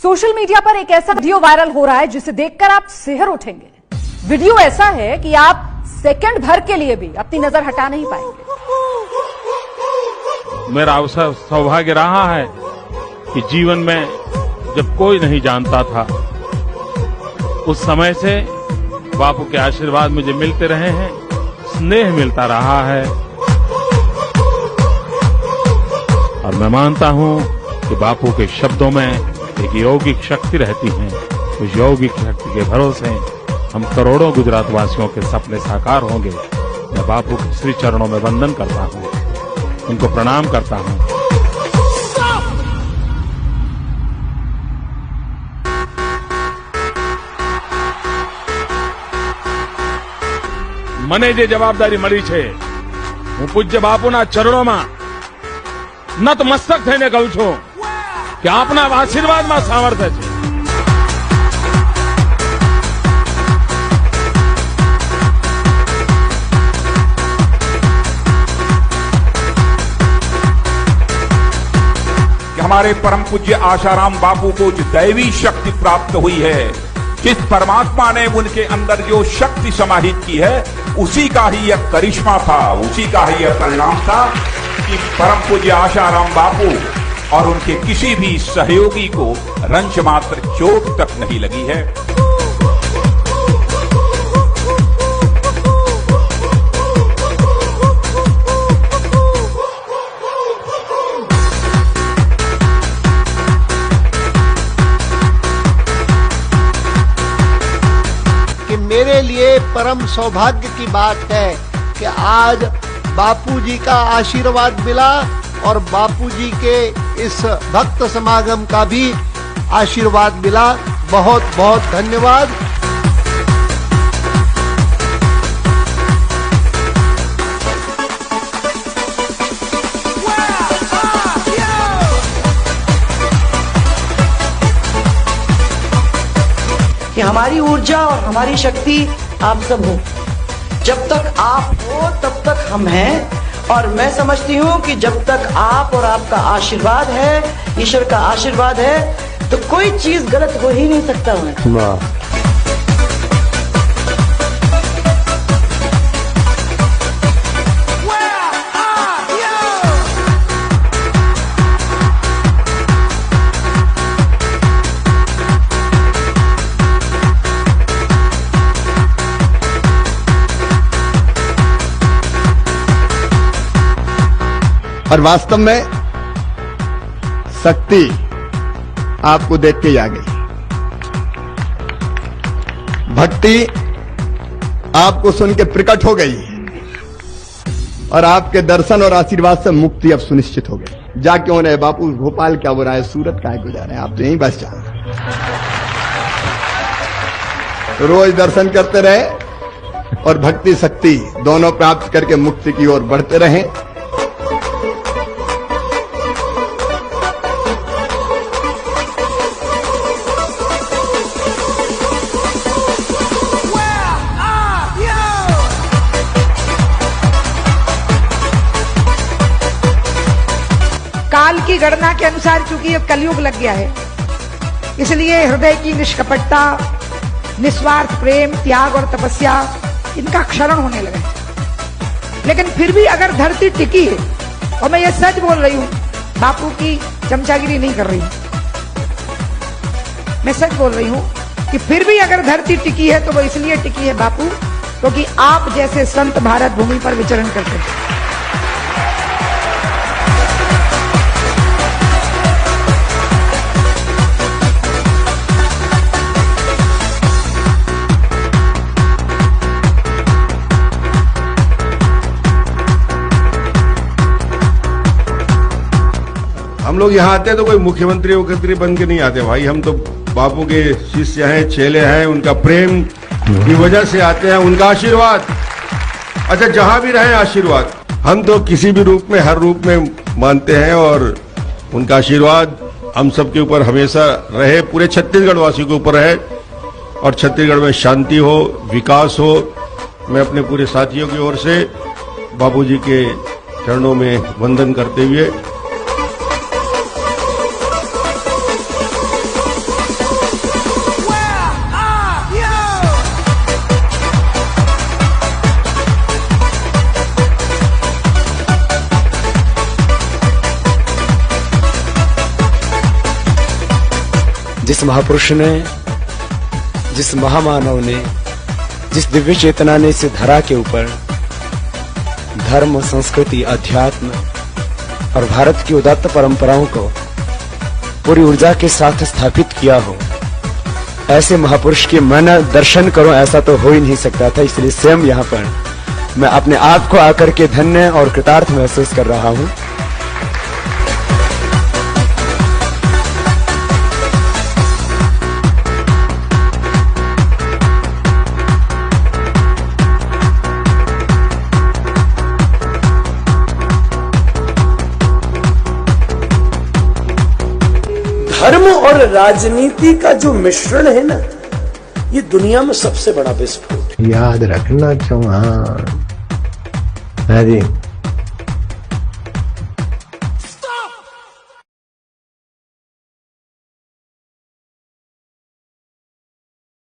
Social media पर एक ऐसा वीडियो वायरल हो रहा है जिसे देखकर आप सिहर उठेंगे। वीडियो ऐसा है कि आप सेकंड भर के लिए भी अपनी नजर हटा नहीं पाएंगे। मेरा अवसर सौभाग्य रहा है कि जीवन में जब कोई नहीं जानता था, उस समय से बापू के आशीर्वाद मुझे मिलते रहे हैं, स्नेह मिलता रहा है। और मैं मानता हूं कि बापू के शब्दों में एक यौगिक शक्ति रहती है। उस यौगिक शक्ति के भरोसे हम करोड़ों गुजरात वासियों के सपने साकार होंगे। मैं बापू के श्री चरणों में वंदन करता हूं, उनको प्रणाम करता हूं। મને જે જવાબદારી મળી છે, હું પૂજ્ય બાપુના ચરણોમાં નતમસ્તક થઈને કહું છું કે આપના આશીર્વાદમાં સામર્થ્ય છે। हमारे परम पूज्य आशाराम बापू को जो दैवी शक्ति प्राप्त हुई है, जिस परमात्मा ने उनके अंदर जो शक्ति समाहित की है, उसी का ही यह करिश्मा था, उसी का ही यह परिणाम था कि परम पूज्य आशाराम बापू और उनके किसी भी सहयोगी को रंच मात्र चोट तक नहीं लगी है। मेरे लिए परम सौभाग्य की बात है कि आज बापूजी का आशीर्वाद मिला और बापूजी के इस भक्त समागम का भी आशीर्वाद मिला। बहुत बहुत धन्यवाद। कि हमारी ऊर्जा और हमारी शक्ति आप सब हो। जब तक आप हो तब तक हम हैं, और मैं समझती हूँ कि जब तक आप और आपका आशीर्वाद है, ईश्वर का आशीर्वाद है, तो कोई चीज गलत हो ही नहीं सकता है। और वास्तव में शक्ति आपको देख के ही आ गई। भक्ति आपको सुन के प्रकट हो गई और आपके दर्शन और आशीर्वाद से मुक्ति अब सुनिश्चित हो गई। जा क्यों रहे बापू, भोपाल क्या हो रहा है, सूरत क्या गुजारे, आप तो यहीं बस जाओ। रोज दर्शन करते रहे और भक्ति शक्ति दोनों प्राप्त करके मुक्ति की ओर बढ़ते रहें। काल की गणना के अनुसार चूंकि ये कलयुग लग गया है, इसलिए हृदय की निष्कपटता, निस्वार्थ प्रेम, त्याग और तपस्या, इनका क्षरण होने लगा। लेकिन फिर भी अगर धरती टिकी है, और मैं ये सच बोल रही हूं, बापू की चमचागिरी नहीं कर रही हूं, मैं सच बोल रही हूं कि फिर भी अगर धरती टिकी है तो वो इसलिए टिकी है बापू, क्योंकि आप जैसे संत भारत भूमि पर विचरण करते हैं। हम लोग यहाँ आते हैं तो कोई मुख्यमंत्री वक्तरी बन के नहीं आते भाई, हम तो बापू के शिष्य हैं, चेले हैं, उनका प्रेम की वजह से आते हैं, उनका आशीर्वाद। अच्छा, जहां भी रहे आशीर्वाद, हम तो किसी भी रूप में, हर रूप में मानते हैं और उनका आशीर्वाद हम सबके ऊपर हमेशा रहे, पूरे छत्तीसगढ़ वासियों के ऊपर रहे और छत्तीसगढ़ में शांति हो, विकास हो। मैं अपने पूरे साथियों की ओर से बापूजी के चरणों में वंदन करते हुए जिस महापुरुष ने, जिस महामानव ने, जिस दिव्य चेतना ने इस धरा के ऊपर धर्म, संस्कृति, अध्यात्म और भारत की उदात्त परंपराओं को पूरी ऊर्जा के साथ स्थापित किया हो, ऐसे महापुरुष के मैं दर्शन करूं ऐसा तो हो ही नहीं सकता था। इसलिए स्वयं यहाँ पर मैं अपने आप को आकर के धन्य और कृतार्थ महसूस कर रहा हूं। धर्म और राजनीति का जो मिश्रण है ना, ये दुनिया में सबसे बड़ा विस्फोट है। याद रखना चौहान। हाँ जी।